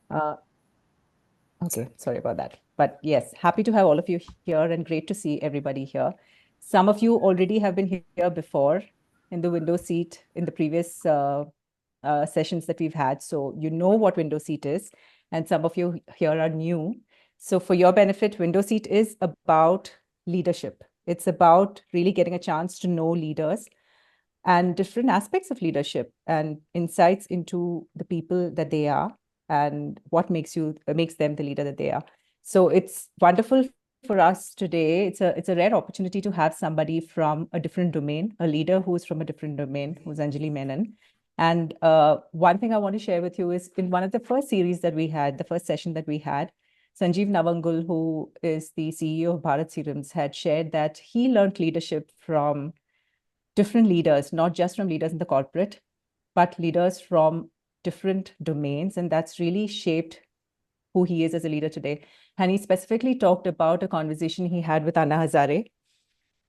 Uh, okay, sorry about that. But yes, happy to have all of you here and great to see everybody here. Some of you already have been here before in the window seat in the previous sessions that we've had. So you know what window seat is, and some of you here are new. So for your benefit, window seat is about leadership. It's about really getting a chance to know leaders and different aspects of leadership and insights into the people that they are and what makes them the leader that they are. So it's wonderful for us today. It's a rare opportunity to have somebody from a different domain, a leader who's from a different domain, who's Anjali Menon. And one thing I want to share with you is in one of the first series that we had, the first session that we had, Sanjeev Navangul, who is the CEO of Bharat Serums, had shared that he learned leadership from different leaders, not just from leaders in the corporate, but leaders from different domains. And that's really shaped who he is as a leader today. And he specifically talked about a conversation he had with Anna Hazare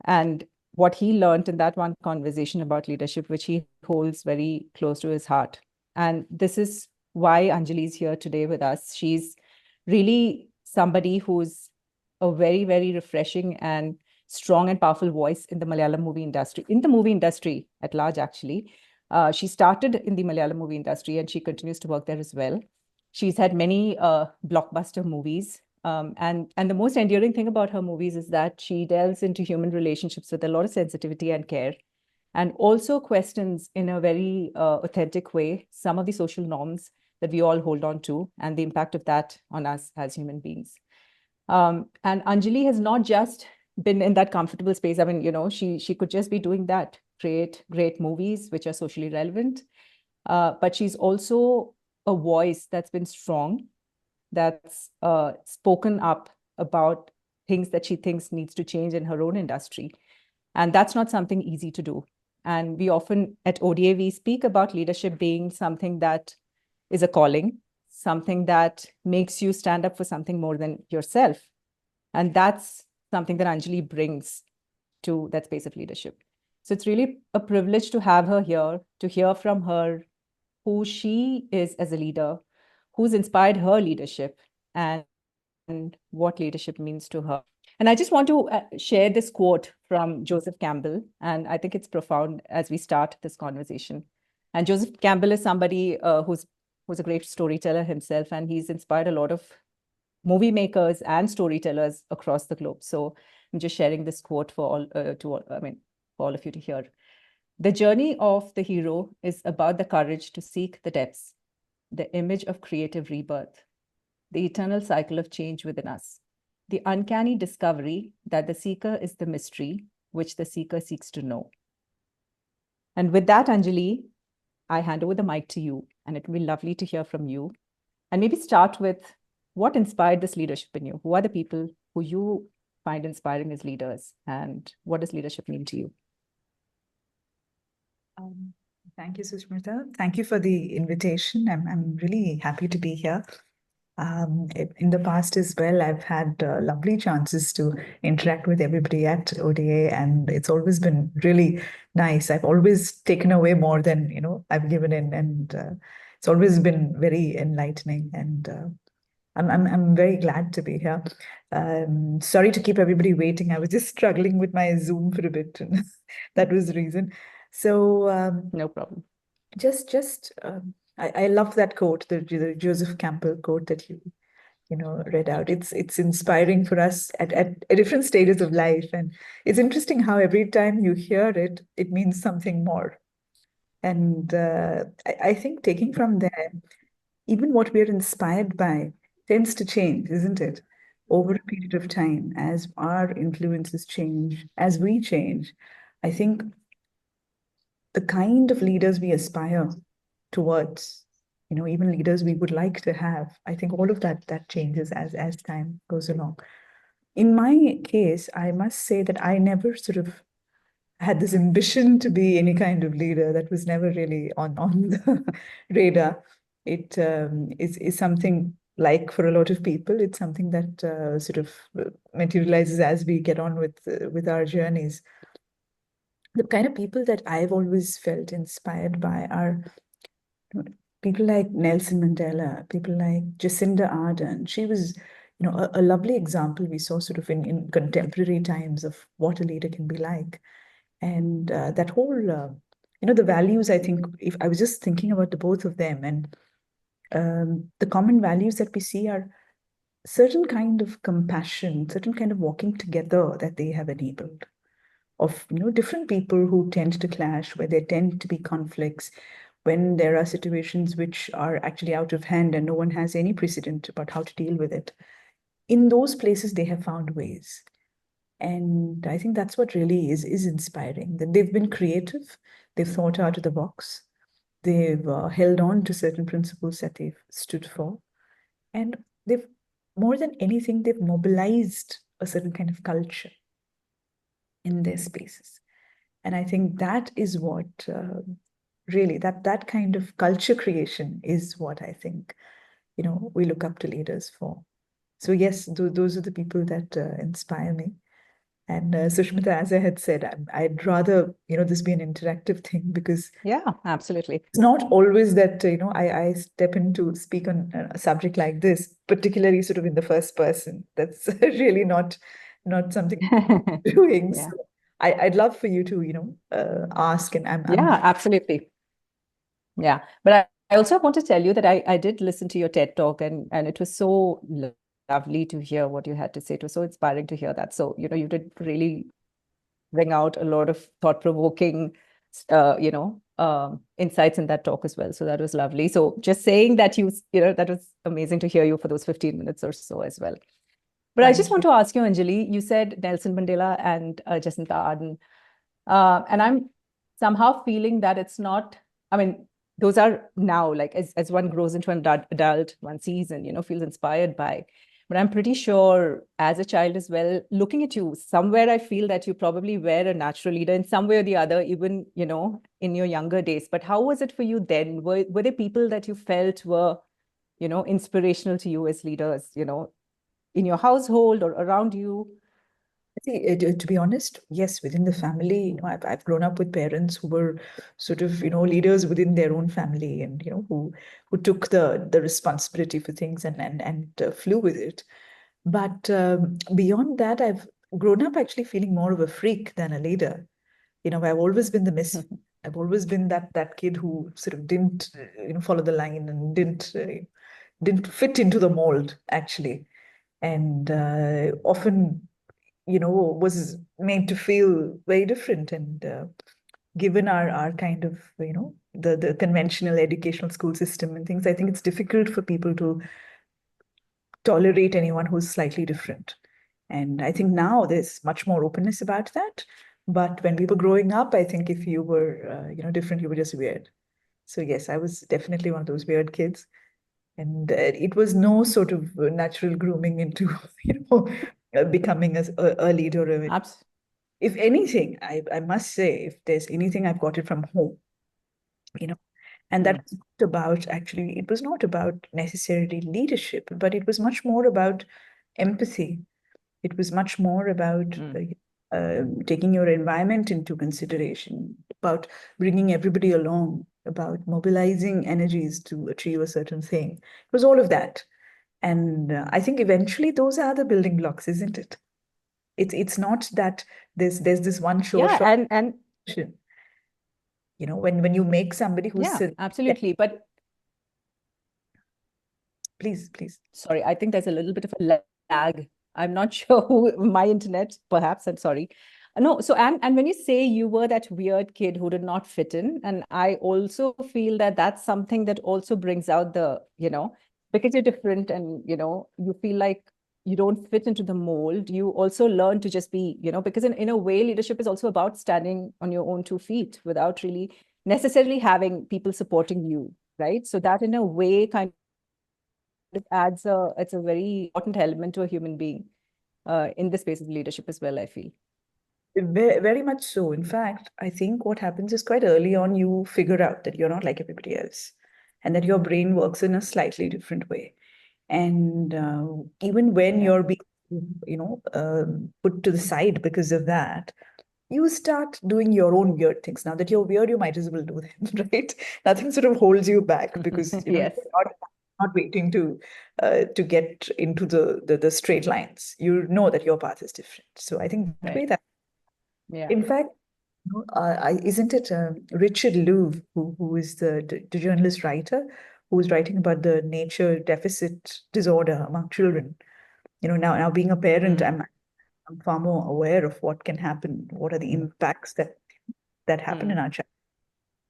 and what he learned in that one conversation about leadership, which he holds very close to his heart. And this is why Anjali is here today with us. She's really somebody who's a very, very refreshing and strong and powerful voice in the Malayalam movie industry, in the movie industry at large, actually. She started in the Malayalam movie industry and she continues to work there as well. She's had many blockbuster movies. And the most endearing thing about her movies is that she delves into human relationships with a lot of sensitivity and care, and also questions in a very authentic way some of the social norms that we all hold on to and the impact of that on us as human beings. And Anjali has not just been in that comfortable space. I mean, she could just be doing that, create great movies which are socially relevant. But she's also a voice that's been strong, that's spoken up about things that she thinks needs to change in her own industry. And that's not something easy to do. And we often at ODA, we speak about leadership being something that is a calling, something that makes you stand up for something more than yourself. And that's something that Anjali brings to that space of leadership. So it's really a privilege to have her here, to hear from her who she is as a leader, who's inspired her leadership, and what leadership means to her. And I just want to share this quote from Joseph Campbell, and I think it's profound as we start this conversation. And Joseph Campbell is somebody who's a great storyteller himself, and he's inspired a lot of movie makers and storytellers across the globe. So I'm just sharing this quote for for all of you to hear. The journey of the hero is about the courage to seek the depths, the image of creative rebirth, the eternal cycle of change within us, the uncanny discovery that the seeker is the mystery which the seeker seeks to know. And with that, Anjali, I hand over the mic to you, and it will be lovely to hear from you. And maybe start with what inspired this leadership in you? Who are the people who you find inspiring as leaders, and what does leadership mean to you? Thank you, Sushmita. Thank you for the invitation. I'm really happy to be here. In the past as well, I've had lovely chances to interact with everybody at ODA, and it's always been really nice. I've always taken away more than I've given in, and it's always been very enlightening. And I'm very glad to be here. Sorry to keep everybody waiting. I was just struggling with my Zoom for a bit, and that was the reason. So No problem. I love that quote, the Joseph Campbell quote that you read out. It's inspiring for us at different stages of life, and it's interesting how every time you hear it, it means something more. And I think taking from there, even what we're inspired by tends to change, isn't it? Over a period of time, as our influences change, as we change, I think the kind of leaders we aspire towards, even leaders we would like to have, I think all of that changes as time goes along. In my case, I must say that I never sort of had this ambition to be any kind of leader. That was never really on the radar. It is something like for a lot of people, it's something that sort of materializes as we get on with our journeys. The kind of people that I've always felt inspired by are people like Nelson Mandela, people like Jacinda Ardern. She was, a lovely example we saw sort of in contemporary times of what a leader can be like. And that whole, the values, I think, if I was just thinking about the both of them, and the common values that we see are certain kind of compassion, certain kind of walking together that they have enabled of different people who tend to clash, where there tend to be conflicts, when there are situations which are actually out of hand and no one has any precedent about how to deal with it. In those places, they have found ways. And I think that's what really is inspiring, that they've been creative, they've thought out of the box, they've held on to certain principles that they've stood for, and they've, more than anything, they've mobilized a certain kind of culture in their spaces. And I think that is what really, that kind of culture creation is what I think, we look up to leaders for. So yes, those are the people that inspire me. And Sushmita, as I had said, I'd rather, this be an interactive thing, because Yeah, absolutely. it's not always that, I step in to speak on a subject like this, particularly sort of in the first person. That's really not something I'm doing. Yeah. So I'd love for you to, ask, and I'm Yeah, absolutely. Yeah. But I also want to tell you that I did listen to your TED talk, and it was so lovely to hear what you had to say. It was so inspiring to hear that. So, you did really bring out a lot of thought-provoking, insights in that talk as well. So that was lovely. So just saying that that was amazing to hear you for those 15 minutes or so as well. But I just thank want you. to ask you, Anjali, you said Nelson Mandela and Jacinta Ardern. And I'm somehow feeling that it's not, I mean, those are now, like, as one grows into an adult, one sees and, feels inspired by. But I'm pretty sure as a child as well, looking at you, somewhere I feel that you probably were a natural leader in some way or the other, even, in your younger days. But how was it for you then? Were there people that you felt were, inspirational to you as leaders, in your household or around you? See, to be honest, yes, within the family, I've grown up with parents who were sort of, leaders within their own family, and who took the responsibility for things, and flew with it. But beyond that, I've grown up actually feeling more of a freak than a leader. I've always been the miss. I've always been that kid who sort of didn't, follow the line, and didn't fit into the mold actually, and often, was made to feel very different. And given our kind of, the conventional educational school system and things, I think it's difficult for people to tolerate anyone who's slightly different. And I think now there's much more openness about that. But when we were growing up, I think if you were, different, you were just weird. So yes, I was definitely one of those weird kids. And it was no sort of natural grooming into, becoming a leader. Abs If anything, I must say, if there's anything I've got it from home, you know, and mm, that's not about, actually, it was not about necessarily leadership, but it was much more about empathy. It was much more about mm. taking your environment into consideration, about bringing everybody along, about mobilizing energies to achieve a certain thing. It was all of that. And I think eventually those are the building blocks, isn't it? It's not that there's this one sure Yeah, shot. and When you make somebody who's yeah, absolutely. But please. sorry, I think there's a little bit of a lag. I'm not sure who my internet, perhaps. I'm sorry. No, so and when you say you were that weird kid who did not fit in, and I also feel that that's something that also brings out the, because you're different and, you feel like you don't fit into the mold, you also learn to just be, because in a way, leadership is also about standing on your own 2 feet without really necessarily having people supporting you, right? So that in a way kind it adds it's a very important element to a human being in the space of leadership as well, I feel. Very much so. In fact, I think what happens is quite early on, you figure out that you're not like everybody else, and that your brain works in a slightly different way. And even when Yeah. you're being, put to the side because of that, you start doing your own weird things. Now that you're weird, you might as well do them, right? Nothing sort of holds you back because you're Yes. not waiting to get into the straight lines. You know that your path is different. So I think that way Right. that, Yeah. in fact, isn't it Richard Louv, who is the journalist writer, who is writing about the nature deficit disorder among children? Now being a parent, Mm. I'm far more aware of what can happen, what are the impacts that happen in Mm. our child.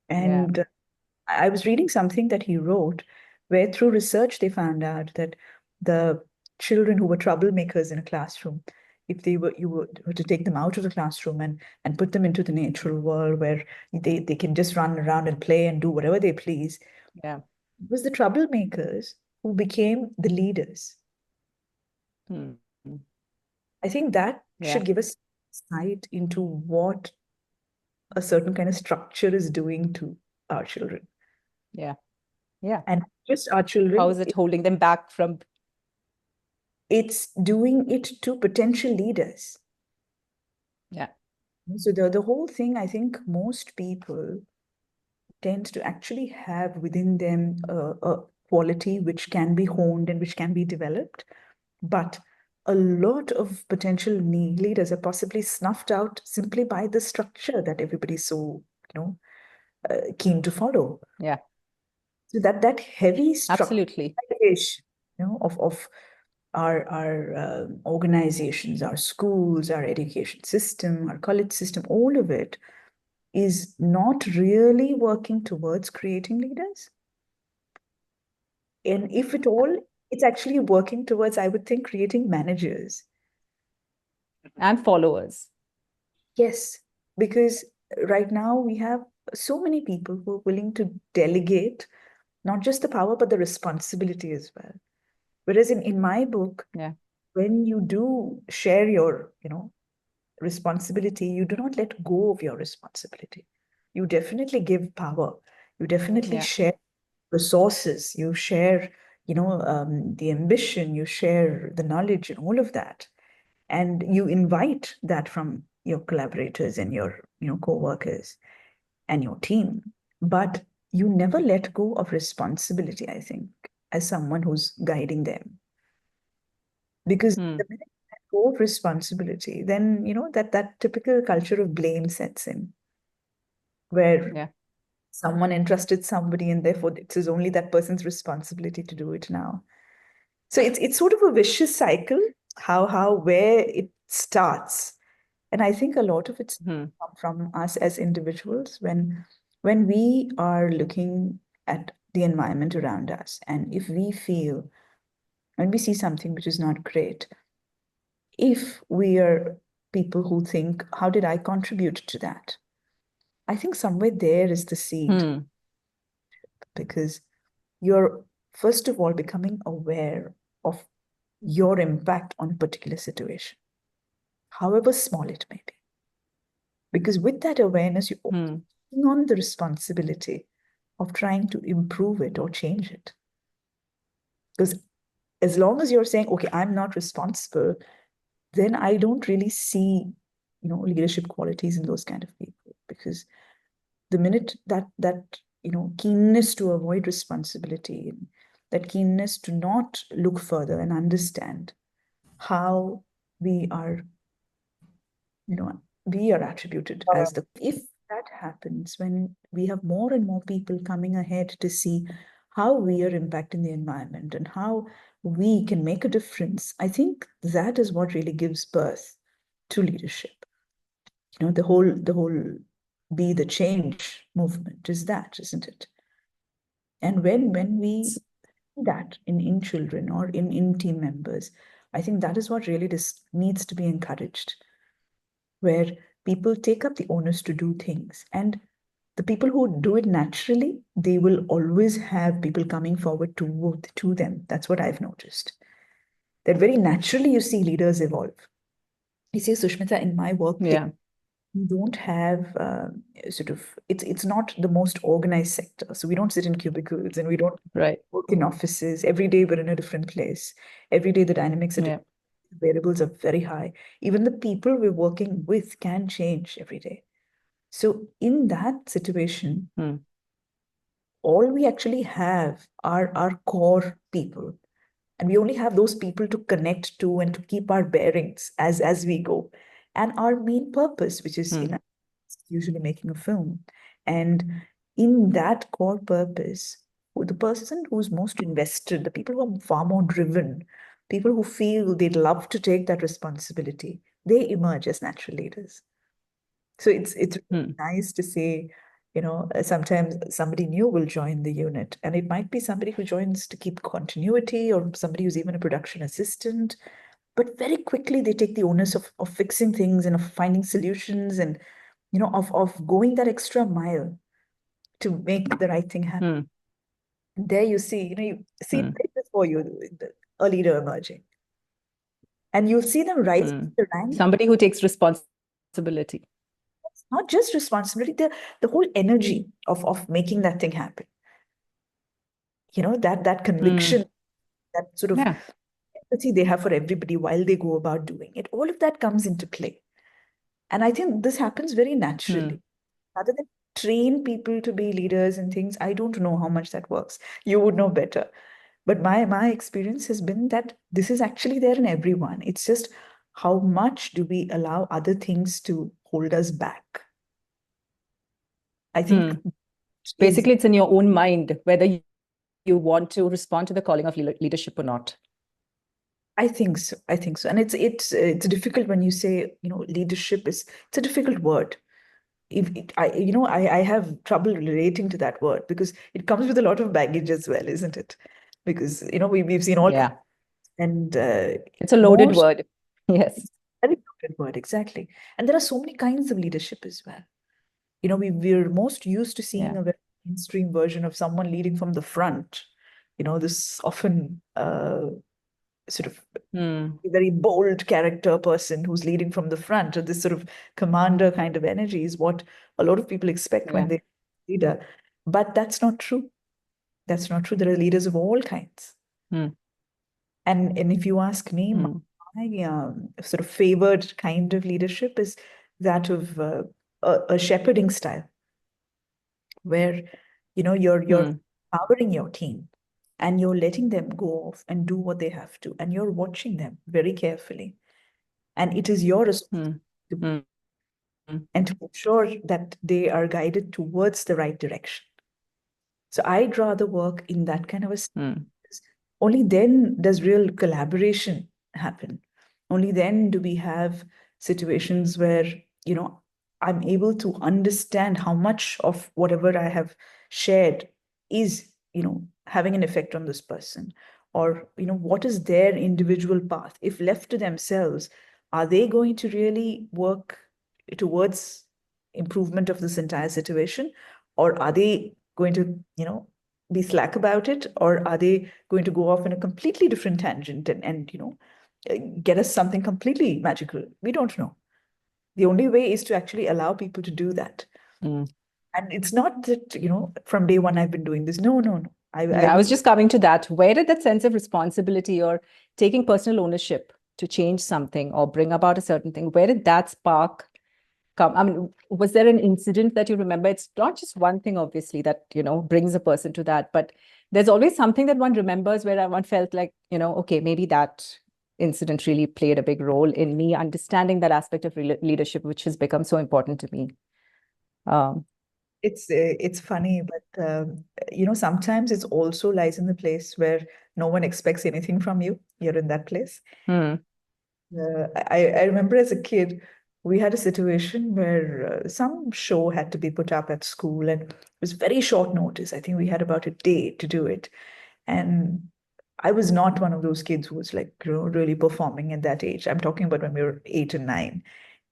Yeah. And I was reading something that he wrote, where through research they found out that the children who were troublemakers in a classroom, if you were to take them out of the classroom and put them into the natural world where they can just run around and play and do whatever they please, Yeah. it was the troublemakers who became the leaders. Mm. I think that Yeah. should give us sight into what a certain kind of structure is doing to our children. Yeah. Yeah. And just our How children, is it holding them back from? it's doing it to potential leaders. Yeah. So the whole thing, I think most people tend to actually have within them a quality which can be honed and which can be developed. But a lot of potential leaders are possibly snuffed out simply by the structure that everybody's so, keen to follow. Yeah. So that heavy Absolutely. structurization, of our organizations, our schools, our education system, our college system, all of it is not really working towards creating leaders. And if at all, it's actually working towards, I would think, creating managers. And followers. Yes, because right now we have so many people who are willing to delegate not just the power, but the responsibility as well. Whereas in my book, Yeah. when you do share your, responsibility, you do not let go of your responsibility. You definitely give power. You definitely Yeah. share resources. You share, the ambition. You share the knowledge and all of that, and you invite that from your collaborators and your, co-workers and your team. But you never let go of responsibility, I think, as someone who's guiding them. Because the Mm. minute you let go of responsibility, then that typical culture of blame sets in, where Yeah. someone entrusted somebody and therefore it is only that person's responsibility to do it now. So it's sort of a vicious cycle, how where it starts. And I think a lot of it's Mm. from us as individuals when we are looking at the environment around us, and if we feel when we see something which is not great, if we are people who think, how did I contribute to that? I think somewhere there is the seed, Mm. because you're first of all becoming aware of your impact on a particular situation, however small it may be. Because with that awareness, you're Mm. taking on the responsibility of trying to improve it or change it. Because as long as you're saying, okay, I'm not responsible, then I don't really see, leadership qualities in those kind of people. Because the minute that keenness to avoid responsibility, that keenness to not look further and understand how we are, we are attributed as the, if that happens, when we have more and more people coming ahead to see how we are impacting the environment and how we can make a difference, I think that is what really gives birth to leadership. The whole be the change movement is that, isn't it? And when we see that in children or in team members, I think that is what really needs to be encouraged, where people take up the onus to do things. And the people who do it naturally, they will always have people coming forward to them. That's what I've noticed. That very naturally you see leaders evolve. You see, Sushmita, in my workplace, Yeah. we don't have sort of, it's not the most organized sector. So we don't sit in cubicles and we don't Right. work in offices. Every day we're in a different place. Every day the dynamics are Yeah. different. variables are very high. Even the people we're working with can change every day. So in that situation, all we actually have are our core people. And we only have those people to connect to and to keep our bearings as we go. And our main purpose, which is usually making a film. And in that core purpose, the person who's most invested, the people who are far more driven, people who feel they'd love to take that responsibility, they emerge as natural leaders. So it's nice to say, sometimes somebody new will join the unit, and it might be somebody who joins to keep continuity, or somebody who's even a production assistant. But very quickly they take the onus of fixing things and of finding solutions, and of going that extra mile to make the right thing happen. And there you see, you see it right before you, a leader emerging, and you'll see them rise the rank. Somebody who takes responsibility. Not just responsibility, the whole energy of making that thing happen. That conviction, that sort of empathy they have for everybody while they go about doing it. All of that comes into play. And I think this happens very naturally. Rather than train people to be leaders and things, I don't know how much that works. You would know better. But my experience has been that this is actually there in everyone. It's just how much do we allow other things to hold us back? I think basically it's in your own mind whether you want to respond to the calling of leadership or not. I think so. And it's difficult when you say, leadership it's a difficult word. I have trouble relating to that word because it comes with a lot of baggage as well, isn't it? Because we've seen all and it's a loaded word. Yes, very loaded word, exactly. And there are so many kinds of leadership as well. We're most used to seeing a very mainstream version of someone leading from the front. This often sort of very bold character person who's leading from the front, or this sort of commander kind of energy is what a lot of people expect when they leader. But that's not true. That's not true. There are leaders of all kinds. And if you ask me, my sort of favored kind of leadership is that of a shepherding style, where you're empowering your team and you're letting them go off and do what they have to, and you're watching them very carefully, and it is your responsibility and to ensure that they are guided towards the right direction. So I'd rather work in that kind of a only then does real collaboration happen. Only then do we have situations where I'm able to understand how much of whatever I have shared is having an effect on this person, or what is their individual path. If left to themselves, are they going to really work towards improvement of this entire situation, or are they going to be slack about it, or are they going to go off in a completely different tangent and get us something completely magical? We don't know. The only way is to actually allow people to do that. And it's not that from day one I've been doing this. No. I was just coming to that. Where did that sense of responsibility or taking personal ownership to change something or bring about a certain thing, where did that spark come? I mean, was there an incident that you remember? It's not just one thing, obviously, that brings a person to that, but there's always something that one remembers where one felt like, okay, maybe that incident really played a big role in me understanding that aspect of leadership, which has become so important to me. It's funny, but sometimes it's also lies in the place where no one expects anything from you. You're in that place. I remember as a kid, we had a situation where some show had to be put up at school, and it was very short notice. I think we had about a day to do it. And I was not one of those kids who was like, really performing at that age. I'm talking about when we were 8 and 9.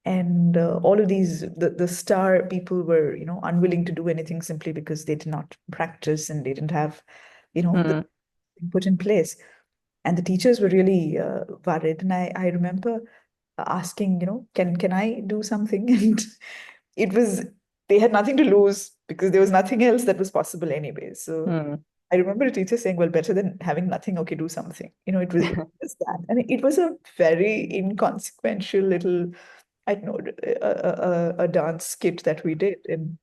And all of these, the star people were, unwilling to do anything simply because they did not practice and they didn't have, the put in place. And the teachers were really worried. And I remember asking, can I do something? And it was, they had nothing to lose because there was nothing else that was possible anyway. So I remember a teacher saying, well, better than having nothing, okay, do something. It was that. And it was a very inconsequential little, I don't know, a dance skit that we did. And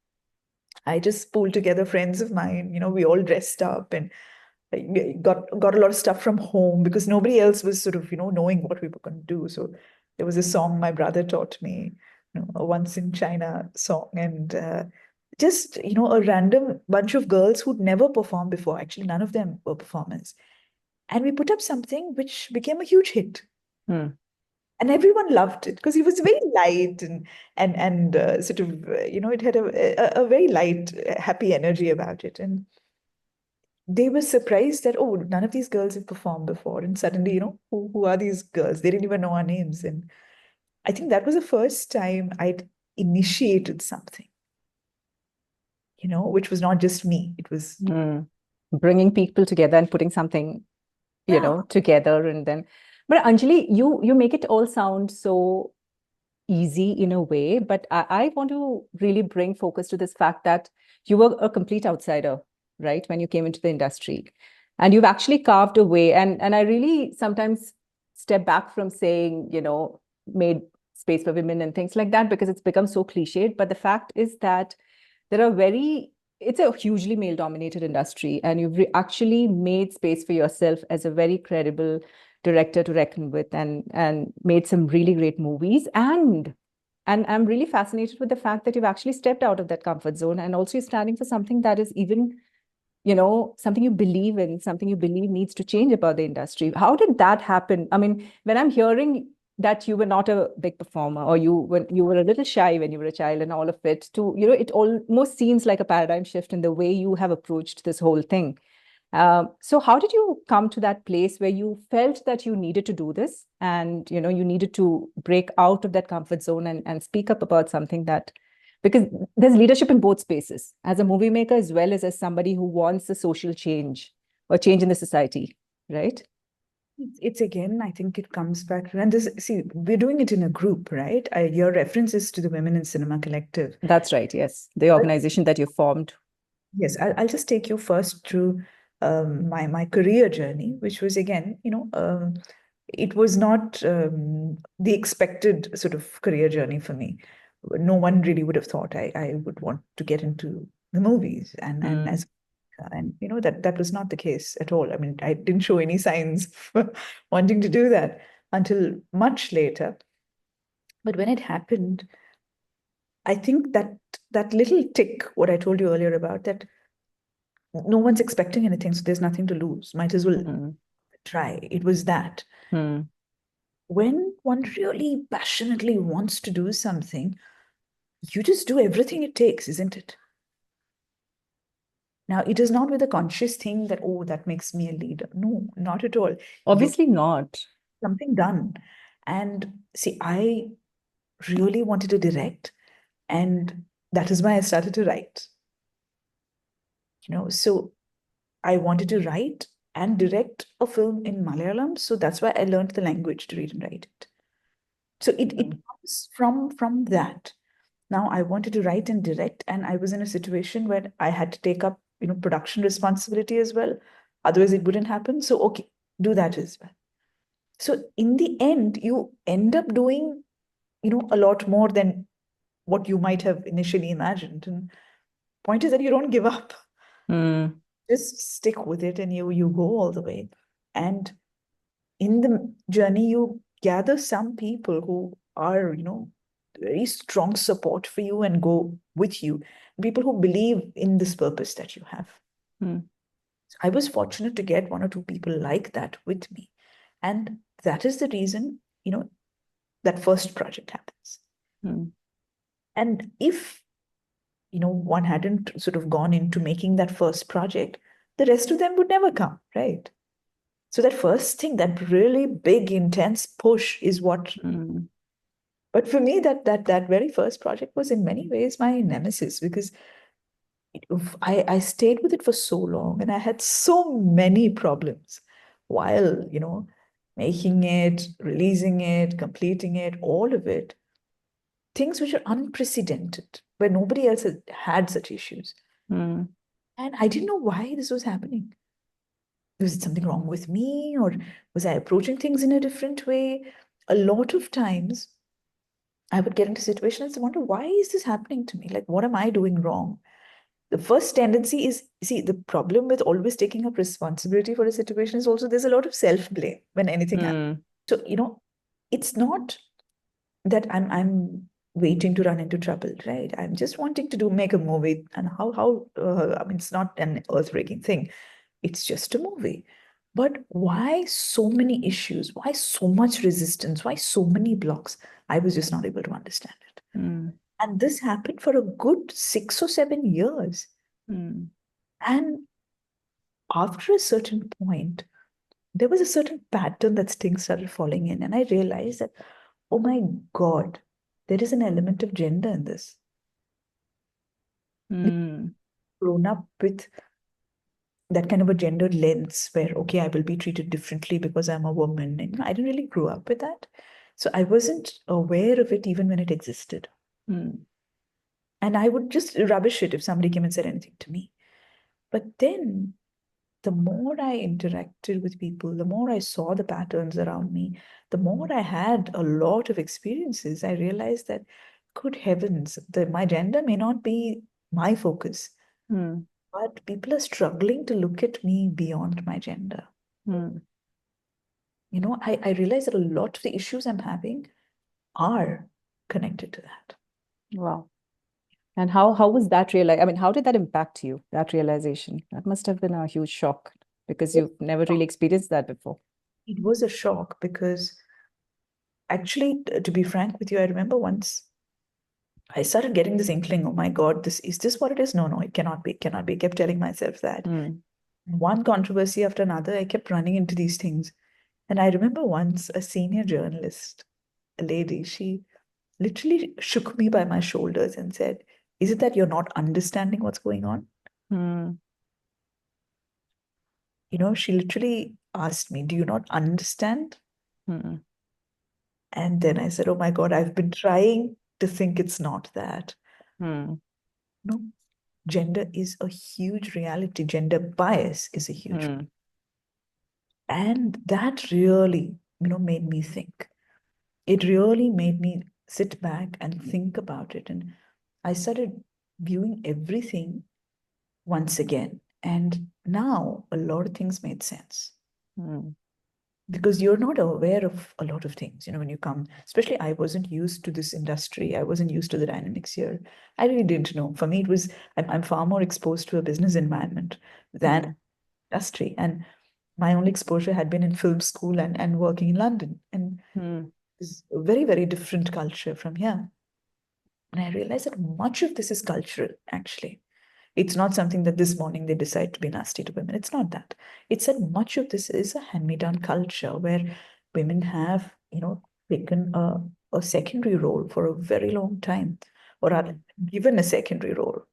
I just pulled together friends of mine, we all dressed up and got a lot of stuff from home because nobody else was sort of, knowing what we were going to do. So there was a song my brother taught me, a Once in China song, and just, a random bunch of girls who'd never performed before. Actually, none of them were performers. And we put up something which became a huge hit. Hmm. And everyone loved it because it was very light and sort of, it had a very light, happy energy about it. And they were surprised that, oh, none of these girls have performed before. And suddenly, who are these girls? They didn't even know our names. And I think that was the first time I'd initiated something, which was not just me. It was, Hmm. Bringing people together and putting something, yeah, together, and then, but Anjali, you make it all sound so easy in a way, but I want to really bring focus to this fact that you were a complete outsider, right, when you came into the industry, and you've actually carved a way. And I really sometimes step back from saying, made space for women and things like that because it's become so cliched. But the fact is that there are it's a hugely male dominated industry, and you've actually made space for yourself as a very credible director to reckon with, and made some really great movies. And I'm really fascinated with the fact that you've actually stepped out of that comfort zone, and also you're standing for something that is even, something you believe in, something you believe needs to change about the industry. How did that happen? I mean, when I'm hearing that you were not a big performer, or when you were a little shy when you were a child and all of it, to, it almost seems like a paradigm shift in the way you have approached this whole thing. So how did you come to that place where you felt that you needed to do this, and you needed to break out of that comfort zone and speak up about something that, because there's leadership in both spaces, as a movie maker as well as somebody who wants a social change or change in the society, right? it's again, I think it comes back to, and this, see, we're doing it in a group, right? Your references to the Women in Cinema Collective. That's right. Yes, the organization that you formed. Yes, I'll just take you first through my career journey, which was again, it was not the expected sort of career journey for me. No one really would have thought I would want to get into the movies, Mm, and that was not the case at all. I mean, I didn't show any signs for wanting to do that until much later. But when it happened, I think that little tick, what I told you earlier about that, no one's expecting anything, so there's nothing to lose. Might as well mm, try. It was that. mm, When one really passionately wants to do something, you just do everything it takes, isn't it? Now, it is not with a conscious thing that, oh, that makes me a leader. No, not at all. You obviously not. something done. And see, I really wanted to direct, and that is why I started to write. So I wanted to write and direct a film in Malayalam. So that's why I learned the language to read and write it. So it Mm, comes from that. Now I wanted to write and direct, and I was in a situation where I had to take up, production responsibility as well. Otherwise, it wouldn't happen. So okay, do that as well. So in the end, you end up doing, a lot more than what you might have initially imagined. And point is that you don't give up. mm, Just stick with it, and you go all the way. And in the journey, you gather some people who are, very strong support for you and go with you. People who believe in this purpose that you have. mm, So I was fortunate to get one or two people like that with me. And that is the reason, that first project happens. mm, And if, one hadn't sort of gone into making that first project, the rest of them would never come, right? So that first thing, that really big, intense push is what. mm, But for me, that very first project was in many ways my nemesis because I stayed with it for so long and I had so many problems while, making it, releasing it, completing it, all of it. Things which are unprecedented, where nobody else has had such issues. mm. And I didn't know why this was happening. Was it something wrong with me, or was I approaching things in a different way? A lot of times I would get into situations and wonder, why is this happening to me? Like, what am I doing wrong? The first tendency is, see, the problem with always taking up responsibility for a situation is also there's a lot of self-blame when anything happens. Hmm. So, it's not that I'm waiting to run into trouble, right? I'm just wanting to make a movie, and I mean, it's not an earth-breaking thing. It's just a movie. But why so many issues? Why so much resistance? Why so many blocks? I was just not able to understand it. Hmm. And this happened for a good 6 or 7 years. Hmm. And after a certain point, there was a certain pattern that things started falling in. And I realized that, oh my God, there is an element of gender in this. We've Hmm. grown up with that kind of a gendered lens where, okay, I will be treated differently because I'm a woman. And I didn't really grow up with that. So I wasn't aware of it even when it existed. Hmm. And I would just rubbish it if somebody came and said anything to me. But then the more I interacted with people, the more I saw the patterns around me, the more I had a lot of experiences, I realized that, good heavens, my gender may not be my focus, Hmm. but people are struggling to look at me beyond my gender. Hmm. I realize that a lot of the issues I'm having are connected to that. Wow. And how was that I mean, how did that impact you, that realization? That must have been a huge shock because you've never really experienced that before. It was a shock because, actually, to be frank with you, I remember once I started getting this inkling, oh my God, this what it is? No, no, it cannot be, it cannot be. I kept telling myself that. Hmm. One controversy after another, I kept running into these things. And I remember once a senior journalist, a lady, she literally shook me by my shoulders and said, is it that you're not understanding what's going on? Hmm. She literally asked me, do you not understand? Hmm. And then I said, oh my God, I've been trying to think it's not that. Hmm. No, gender is a huge reality. Gender bias is a huge. Hmm. And that really, made me think. It really made me sit back and think about it. And I started viewing everything once again. And now a lot of things made sense Hmm. because you're not aware of a lot of things. When you come, especially, I wasn't used to this industry. I wasn't used to the dynamics here. I really didn't know. For me, it was, I'm far more exposed to a business environment than Hmm. industry. And my only exposure had been in film school and working in London. And Hmm. it's a very, very different culture from here. And I realized that much of this is cultural, actually. It's not something that this morning they decide to be nasty to women. It's not that. It's that much of this is a hand-me-down culture where women have, taken a secondary role for a very long time, or are Hmm. given a secondary role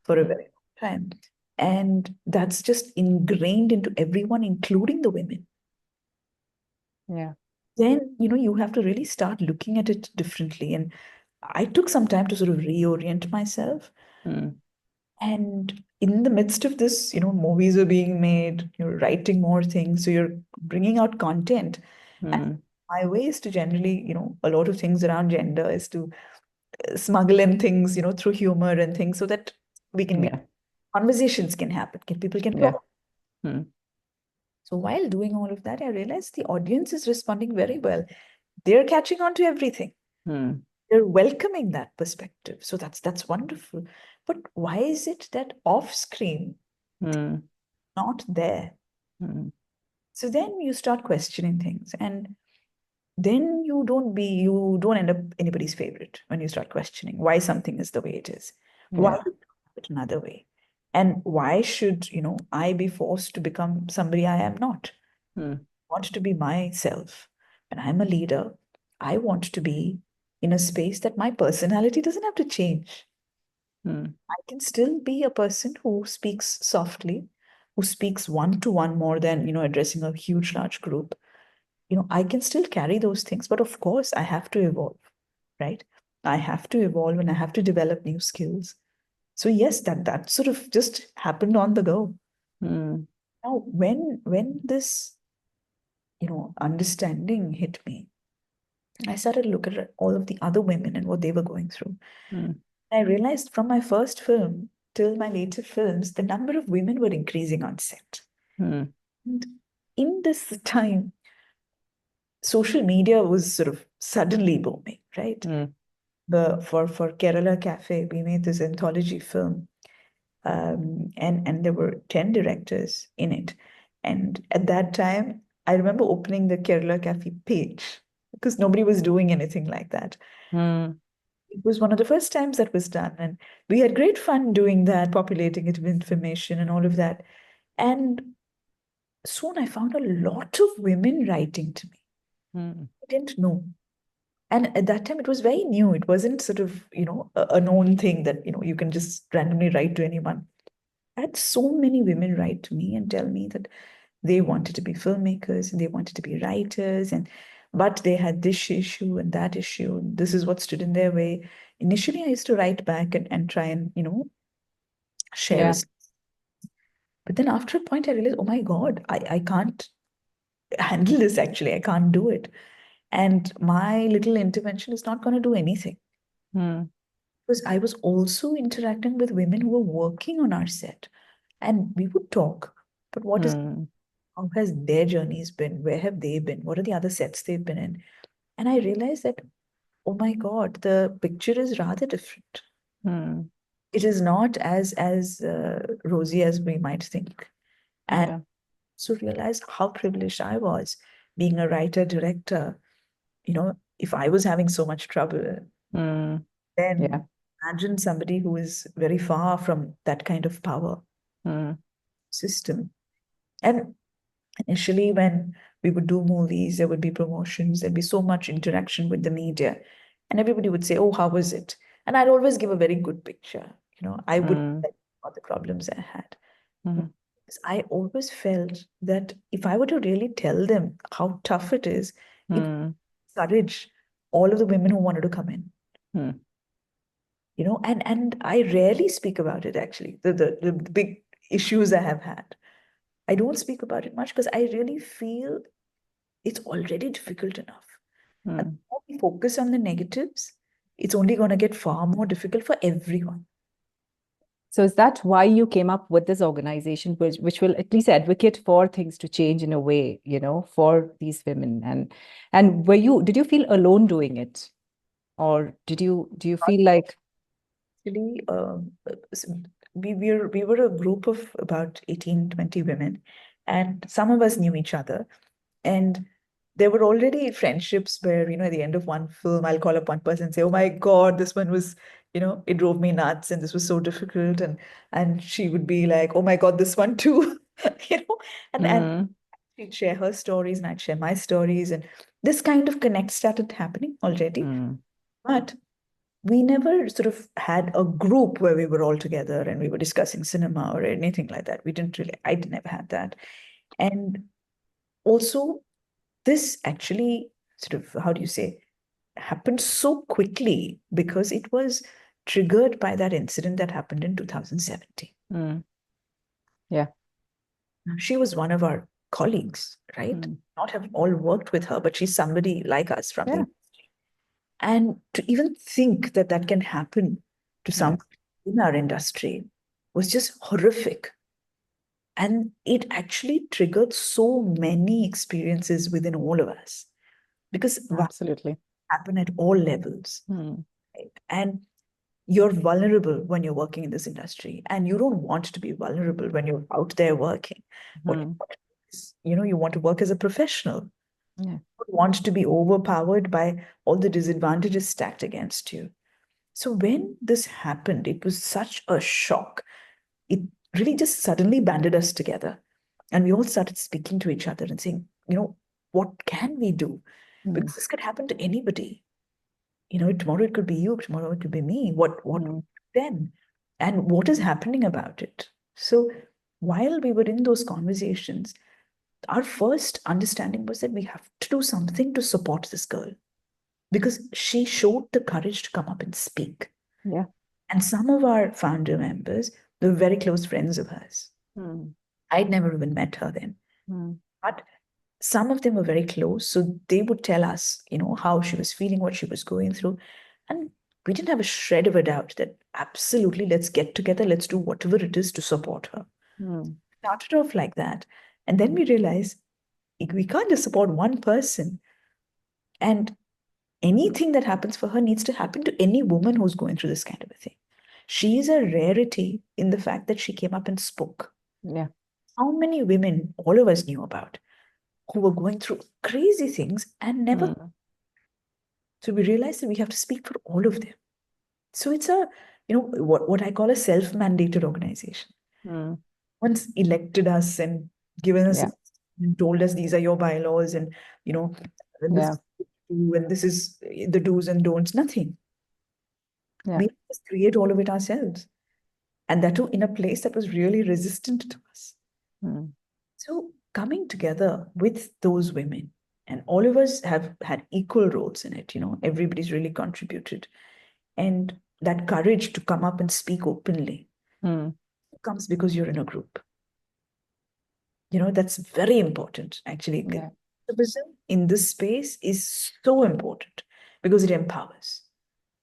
for a Hmm. very long time. And that's just ingrained into everyone, including the women. Yeah. Then, you have to really start looking at it differently. And I took some time to sort of reorient myself. Hmm. And in the midst of this, movies are being made, you're writing more things, so you're bringing out content. And Hmm. my way is to generally, a lot of things around gender is to smuggle in things, through humor and things so that Yeah. conversations can happen, people can Yeah. talk. Hmm. So while doing all of that, I realized the audience is responding very well. They're catching on to everything. Hmm. They're welcoming that perspective. So that's wonderful. But why is it that off screen, Hmm. not there? Hmm. So then you start questioning things, and then you don't end up anybody's favorite when you start questioning why something is the way it is. Why Yeah. do it another way? And why should, I be forced to become somebody I am not? Hmm. I want to be myself. When I'm a leader, I want to be in a space that my personality doesn't have to change. Hmm. I can still be a person who speaks softly, who speaks one to one more than, addressing a huge, large group. I can still carry those things, but of course, I have to evolve, right? I have to evolve and I have to develop new skills. So yes, that sort of just happened on the go. Mm, Now, when this, understanding hit me, I started to look at all of the other women and what they were going through. mm, I realized from my first film till my later films, the number of women were increasing on set. mm, And in this time, social media was sort of suddenly booming, right? mm, For Kerala Cafe, we made this anthology film, and there were 10 directors in it. And at that time, I remember opening the Kerala Cafe page because nobody was doing anything like that. mm, It was one of the first times that was done, and we had great fun doing that, populating it with information and all of that. And soon I found a lot of women writing to me. mm, I didn't know. And at that time, it was very new. It wasn't sort of, a known thing that, you can just randomly write to anyone. I had so many women write to me and tell me that they wanted to be filmmakers and they wanted to be writers, and but they had this issue and that issue. And this is what stood in their way. Initially, I used to write back and try and, share yeah. a but then after a point, I realized, oh my God, I can't handle this actually. I can't do it. And my little intervention is not going to do anything. Mm, Because I was also interacting with women who were working on our set, and we would talk. But mm, how has their journeys been? Where have they been? What are the other sets they've been in? And I realized that, oh my God, the picture is rather different. mm, It is not as rosy as we might think. And yeah. so realized how privileged I was being a writer, director. If I was having so much trouble, Mm, yeah. then imagine somebody who is very far from that kind of power Mm, system. And initially, when we would do movies, there would be promotions, there'd be so much interaction with the media, and everybody would say, "Oh, how was it?" And I'd always give a very good picture. I would mm, tell about the problems I had. mm, Because I always felt that if I were to really tell them how tough it would mm, encourage all of the women who wanted to come in. mm, And I rarely speak about it actually, the big issues I have had. I don't speak about it much because I really feel it's already difficult enough. And the mm. more we focus on the negatives, it's only going to get far more difficult for everyone. So is that why you came up with this organization, which will at least advocate for things to change in a way, for these women? And did you feel alone doing it? Or do you feel like, Actually, we were a group of about 18, 20 women, and some of us knew each other. And there were already friendships where, at the end of one film, I'll call up one person and say, "Oh my God, this one was, it drove me nuts and this was so difficult." And she would be like, "Oh my God, this one too." you know, and mm, she'd share her stories and I'd share my stories. And this kind of connect started happening already. mm, But we never sort of had a group where we were all together and we were discussing cinema or anything like that. I didn't ever had that. And also, this actually sort of, how do you say, happened so quickly because it was triggered by that incident that happened in 2017. mm, yeah, Now, she was one of our colleagues, right? mm, Not have all worked with her, but she's somebody like us from yeah, the. And to even think that that can happen to yeah, some in our industry was just horrific. And it actually triggered so many experiences within all of us because violence absolutely. happen at all levels. Mm, Right? And you're vulnerable when you're working in this industry, and you don't want to be vulnerable when you're out there working. What you mm, want is, you want to work as a professional. yeah, You don't want to be overpowered by all the disadvantages stacked against you. So when this happened, it was such a shock. It really just suddenly banded us together. And we all started speaking to each other and saying, what can we do? mm, Because this could happen to anybody. Tomorrow it could be you, tomorrow it could be me. What mm, then? And what is happening about it? So while we were in those conversations, our first understanding was that we have to do something to support this girl because she showed the courage to come up and speak. yeah, And some of our founder members, they were very close friends of hers. Mm. I'd never even met her then. Mm. But some of them were very close. So they would tell us, how she was feeling, what she was going through. And we didn't have a shred of a doubt that absolutely, let's get together, let's do whatever it is to support her. Mm. Started off like that. And then we realized we can't just support one person. And anything that happens for her needs to happen to any woman who's going through this kind of a thing. She is a rarity in the fact that she came up and spoke. Yeah. How many women all of us knew about who were going through crazy things and never. Mm. So we realized that we have to speak for all of them. So it's what I call a self-mandated organization. Mm. Once elected us and given us Yeah. and told us these are your bylaws and and this Yeah. is and this is the do's and don'ts, nothing. Yeah. We just create all of it ourselves. And that too in a place that was really resistant to us. Mm. So coming together with those women, and all of us have had equal roles in it, everybody's really contributed. And that courage to come up and speak openly Mm. comes because you're in a group. That's very important, actually. Yeah. Activism in this space is so important because it empowers.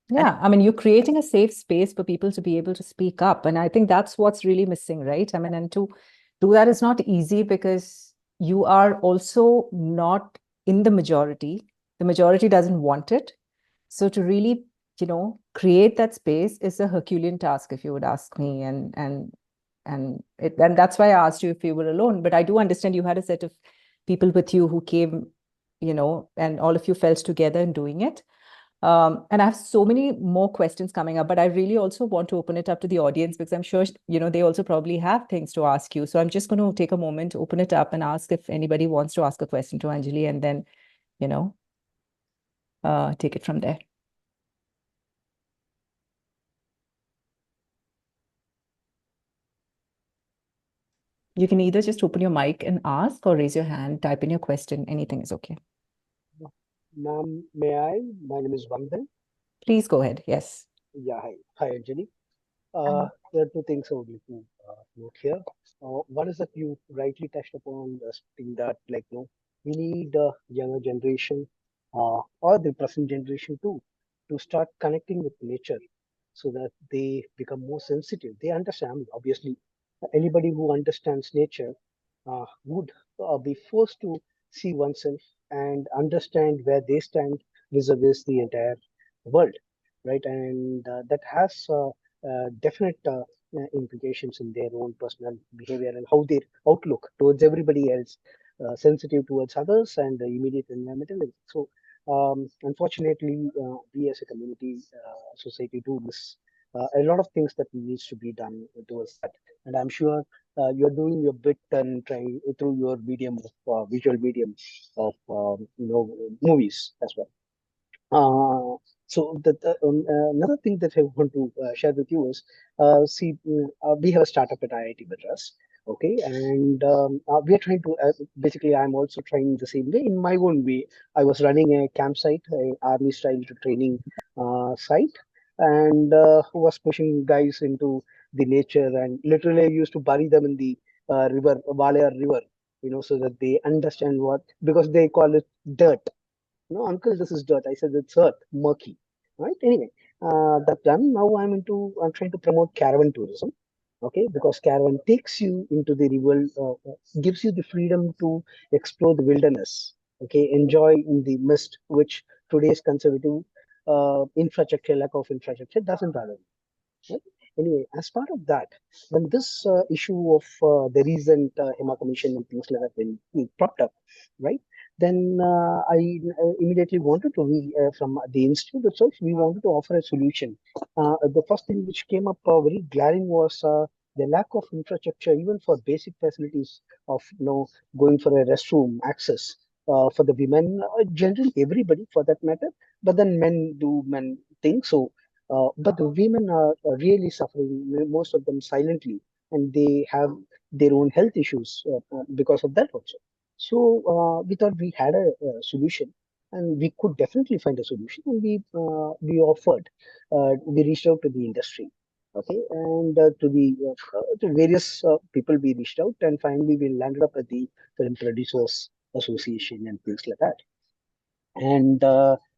And Yeah, I mean, you're creating a safe space for people to be able to speak up. And I think that's what's really missing, right? I mean, and to do that is not easy because you are also not in the majority. The majority doesn't want it. So to really, create that space is a Herculean task, if you would ask me. And that's why I asked you if you were alone. But I do understand you had a set of people with you who came, and all of you felt together in doing it. And I have so many more questions coming up, but I really also want to open it up to the audience because I'm sure, they also probably have things to ask you. So I'm just going to take a moment to open it up and ask if anybody wants to ask a question to Anjali and then, you know, take it from there. You can either just open your mic and ask or raise your hand, type in your question. Anything is okay. Ma'am, may I? My name is Vandhan. Please go ahead. Yes. Yeah, hi. Hi, Anjali. um, There are two things I would like to note here. One is that you rightly touched upon the thing that, we need the younger generation or the present generation too to start connecting with nature so that they become more sensitive. They understand, obviously, anybody who understands nature would be forced to see oneself and understand where they stand vis-a-vis the entire world, right? And that has definite implications in their own personal behavior and how their outlook towards everybody else, sensitive towards others and the immediate environment. And so, unfortunately, we as a community, society do miss a lot of things that needs to be done towards that. And I'm sure you're doing your bit and trying through your medium of visual medium of movies as well. Another thing that I want to share with you is, we have a startup at IIT Madras, okay, and we are trying to basically I'm also trying the same way in my own way. I was running a campsite, a army style training site, and was pushing guys into the nature, and literally I used to bury them in the river, Valayar River, so that they understand what, because they call it dirt. No, uncle, this is dirt. I said it's earth, murky. Right? Anyway, that's done. Now I'm trying to promote caravan tourism. Okay, because caravan takes you into the river, gives you the freedom to explore the wilderness. Okay, enjoy in the mist, which today's conservative infrastructure, lack of infrastructure doesn't allow. Right? Anyway, as part of that, when this issue of the recent Hema Commission and things like that been propped up, right? Then I immediately wanted to, from the institute itself, we wanted to offer a solution. The first thing which came up very glaring was the lack of infrastructure, even for basic facilities of, going for a restroom access. For the women, generally everybody for that matter, but then men do men things. So but the women are really suffering, most of them silently, and they have their own health issues because of that also. So we thought we had a solution, and we could definitely find a solution, and we offered, we reached out to the industry. Okay, and to various people we reached out, and finally we landed up at the Film Producers Association and things like that. And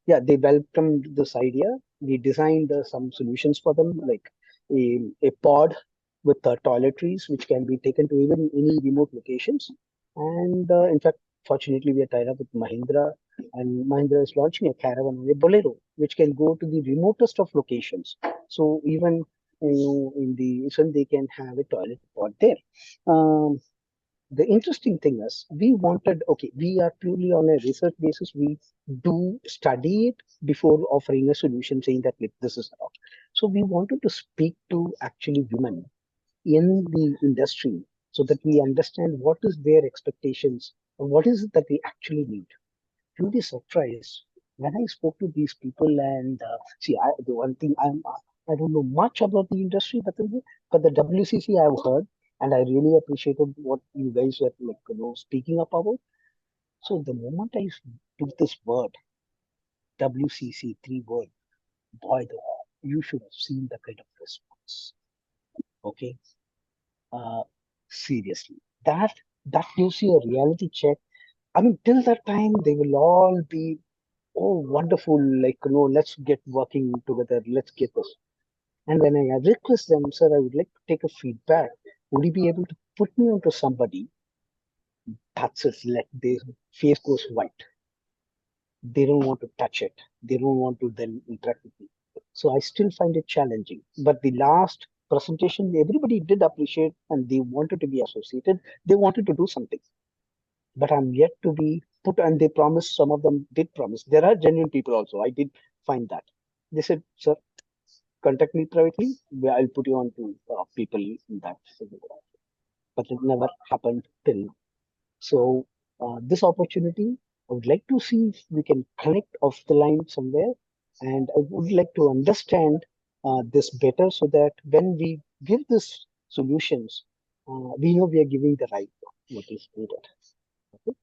yeah, they welcomed this idea. We designed some solutions for them, like a pod with toiletries, which can be taken to even any remote locations. And in fact, fortunately, we are tied up with Mahindra, and Mahindra is launching a caravan, a Bolero, which can go to the remotest of locations. So even in the sun, they can have a toilet pod there. Um, the interesting thing is we wanted, okay, we are purely on a research basis. We do study it before offering a solution saying that "Look, this is wrong." So we wanted to speak to actually women in the industry so that we understand what is their expectations and what is it that we actually need. You'll be surprised when I spoke to these people. And see, the one thing I don't know much about the industry, but the WCC I've heard, and I really appreciated what you guys were like, speaking up about. So the moment I took this word WCC, three word, boy, you should have seen the kind of response. Okay, uh, seriously, that that gives you a reality check. I mean, till that time, they will all be, oh, wonderful, like, let's get working together, let's get this. And when I request them, sir, I would like to take a feedback. Would you be able to put me onto somebody? That's it, like their face goes white. They don't want to touch it. They don't want to then interact with me. So I still find it challenging. But the last presentation, everybody did appreciate and they wanted to be associated. They wanted to do something. But I'm yet to be put, and they promised, some of them did promise. There are genuine people also. I did find that. They said, sir, contact me privately. I'll put you on to people in that. But it never happened till now. So this opportunity, I would like to see if we can connect off the line somewhere. And I would like to understand this better so that when we give this solutions, we know we are giving the right what is needed. Okay.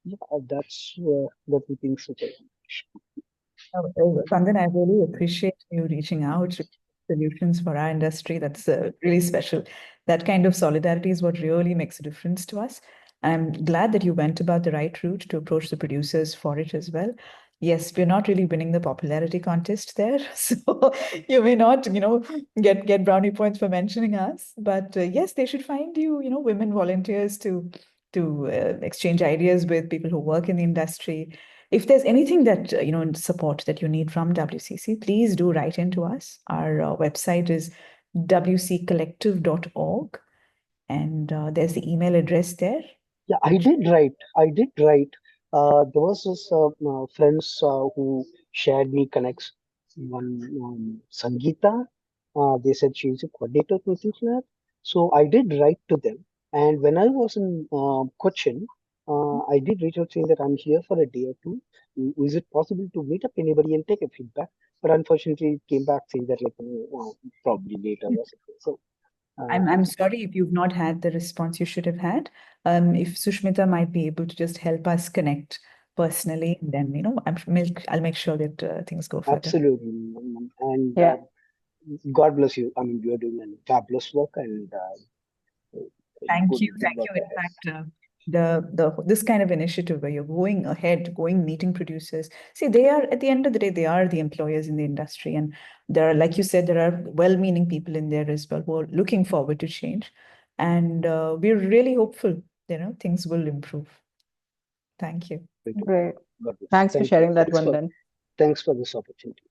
Yeah, that's the things which I. Sandan, I really appreciate you reaching out to solutions for our industry. That's really special. That kind of solidarity is what really makes a difference to us. I'm glad that you went about the right route to approach the producers for it as well. Yes, we're not really winning the popularity contest there, so you may not, get brownie points for mentioning us. But yes, they should find you, women volunteers to exchange ideas with people who work in the industry. If there's anything that, support that you need from WCC, please do write into us. Our website is wccollective.org, and there's the email address there. Yeah, I did write. I did write. There was this friends who shared me connects. One Sangeeta. They said she's a coordinator to things like that. So I did write to them. And when I was in Cochin, I did reach out saying that I'm here for a day or two. Is it possible to meet up anybody and take a feedback? But unfortunately, it came back saying that like probably later or something. So I'm sorry if you've not had the response you should have had. If Sushmita might be able to just help us connect personally, then I'll make sure that things go further. absolutely. And Yeah. God bless you. I mean, you're doing a fabulous work and Thank you. good Thank work you. In ahead. fact, the this kind of initiative where you're going ahead, going meeting producers. See, they are at the end of the day, they are the employers in the industry, and there are, like you said, there are well-meaning people in there as well who are looking forward to change, and we're really hopeful. Things will improve. Thank you. Very good. Great. God bless. Thanks for Thank you. sharing that, Vandan. Thanks for this opportunity.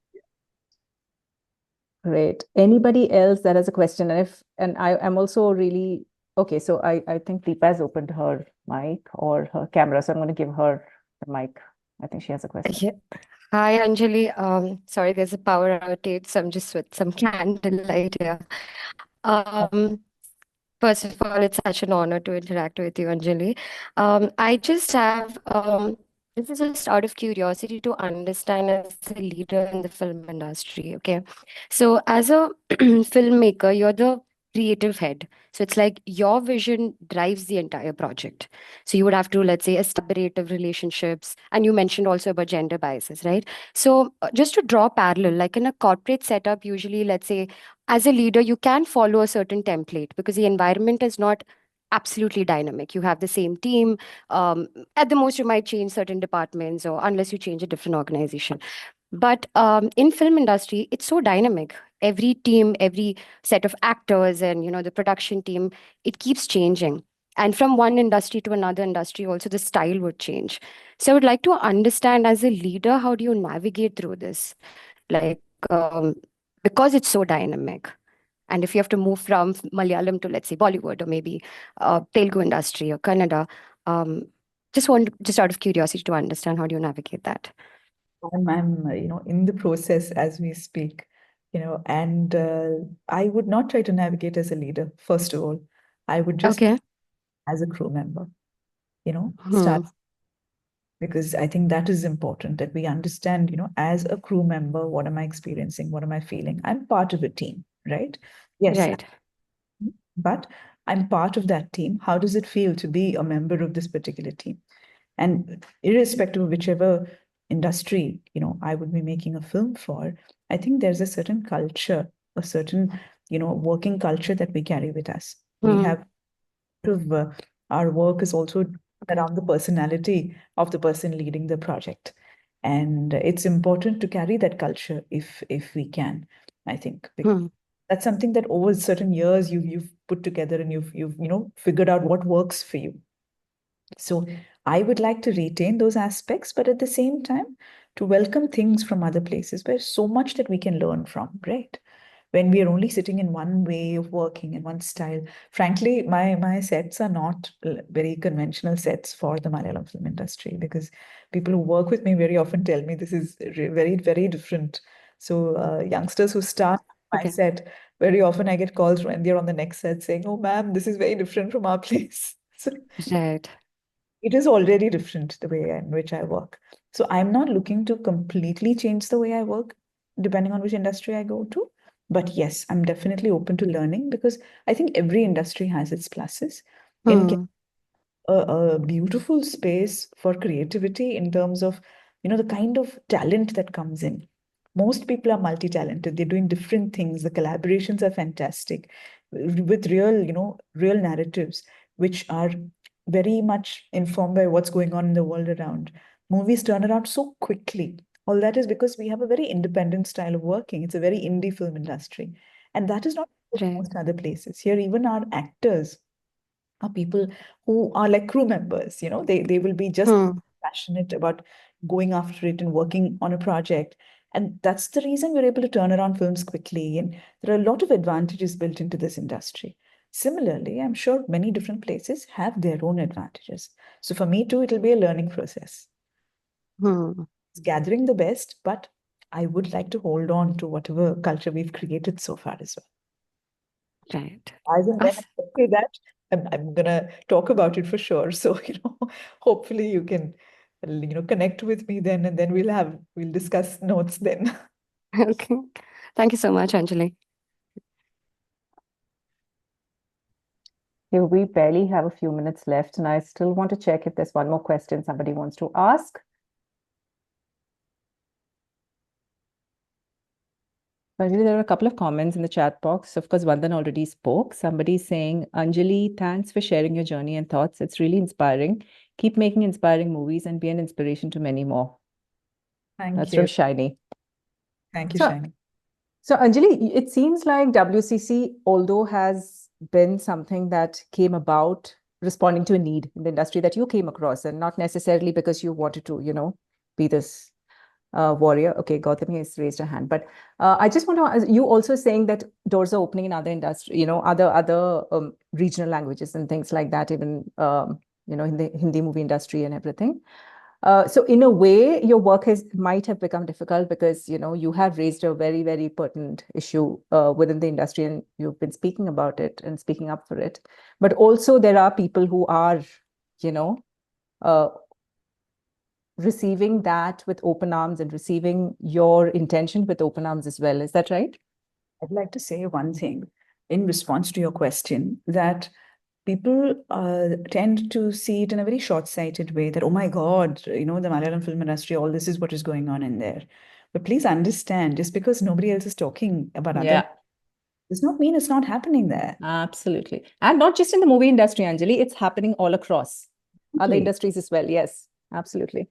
Great. Anybody else that has a question? And I'm also really okay. So I think Deepa has opened her mic or her camera, so I'm going to give her the mic. I think she has a question. Yeah. Hi, Anjali. Sorry, there's a power outage, so I'm just with some candlelight here. Um, First of all, it's such an honor to interact with you, Anjali. I just have this is just out of curiosity to understand as a leader in the film industry. Okay, so as a filmmaker, you're the creative head. So it's like your vision drives the entire project. So you would have to, let's say, establish collaborative relationships. And you mentioned also about gender biases, right? So just to draw parallel, like in a corporate setup, usually, let's say, as a leader, you can follow a certain template because the environment is not absolutely dynamic. You have the same team. At the most, you might change certain departments, or unless you change a different organization. But in film industry, it's so dynamic. Every team, every set of actors, and the production team, it keeps changing. And from one industry to another industry, also the style would change. So I would like to understand, as a leader, how do you navigate through this? Like, because it's so dynamic. And if you have to move from Malayalam to, let's say, Bollywood, or maybe Telugu industry or Kannada, just out of curiosity to understand, how do you navigate that? I'm in the process as we speak, and I would not try to navigate as a leader, first of all. I would just Okay. as a crew member, Hmm. start, because I think that is important, that we understand, as a crew member, what am I experiencing? What am I feeling? I'm part of a team, right? Yes, Right. but I'm part of that team. How does it feel to be a member of this particular team? And irrespective of whichever industry, I would be making a film for, I think there's a certain culture, a certain, working culture that we carry with us. We Hmm. have of our work is also Okay. around the personality of the person leading the project, and it's important to carry that culture if we can, I think. Hmm. That's something that over certain years you've put together, and you've figured out what works for you. So I would like to retain those aspects, but at the same time, to welcome things from other places. There's so much that we can learn from, right? When we are only sitting in one way of working and one style. Frankly, my sets are not very conventional sets for the Malayalam film industry, because people who work with me very often tell me this is very, very different. So youngsters who start my Okay. set, very often I get calls when they're on the next set saying, "Oh, ma'am, this is very different from our place." So Right. it is already different the way in which I work. So I'm not looking to completely change the way I work, depending on which industry I go to. But yes, I'm definitely open to learning, because I think every industry has its pluses. In Hmm. a beautiful space for creativity in terms of, the kind of talent that comes in. Most people are multi-talented. They're doing different things. The collaborations are fantastic with real, real narratives, which are very much informed by what's going on in the world around. Movies turn around so quickly. All that is because we have a very independent style of working. It's a very indie film industry. And that is not Right. most other places. Here, even our actors are people who are like crew members. They will be just Hmm. passionate about going after it and working on a project. And that's the reason we're able to turn around films quickly. And there are a lot of advantages built into this industry. Similarly, I'm sure many different places have their own advantages. So for me too, it'll be a learning process. Hmm. It's gathering the best, but I would like to hold on to whatever culture we've created so far as well. Right. As and when Us. I say that, I'm gonna talk about it for sure. So, hopefully you can, connect with me then, and then we'll discuss notes then. Okay. Thank you so much, Anjali. Okay, we barely have a few minutes left, and I still want to check if there's one more question somebody wants to ask. Anjali, there are a couple of comments in the chat box. Of course, Vandan already spoke. Somebody's saying, Anjali, thanks for sharing your journey and thoughts. It's really inspiring. Keep making inspiring movies and be an inspiration to many more. Thank That's you. from Shiny. Thank you, So, Shani. so Anjali, it seems like WCC, although has been something that came about responding to a need in the industry that you came across, and not necessarily because you wanted to, be this warrior. Okay, Gautami has raised her hand, but I just want to ask, you also saying that doors are opening in other industry, other regional languages and things like that, even in the Hindi movie industry and everything. So in a way, your work might have become difficult because you have raised a very, very pertinent issue within the industry, and you've been speaking about it and speaking up for it. But also there are people who are, you know, uh, receiving that with open arms and receiving your intention with open arms as well. Is that right? I'd like to say one thing. in response to your question, that people tend to see it in a very short-sighted way, that, oh my God, the Malayalam film industry, all this is what is going on in there. But please understand, just because nobody else is talking about other, does not mean it's not happening there. Absolutely. And not just in the movie industry, Anjali, it's happening all across other Okay. industries as well. Yes, absolutely.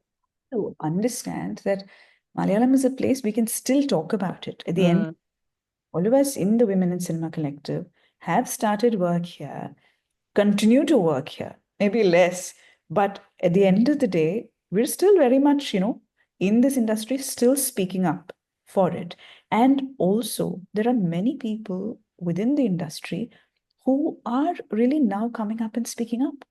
To understand that Malayalam is a place we can still talk about it. At the end, all of us in the Women in Cinema Collective have started work here, continue to work here, maybe less, but at the end of the day, we're still very much, in this industry, still speaking up for it. And also, there are many people within the industry who are really now coming up and speaking up.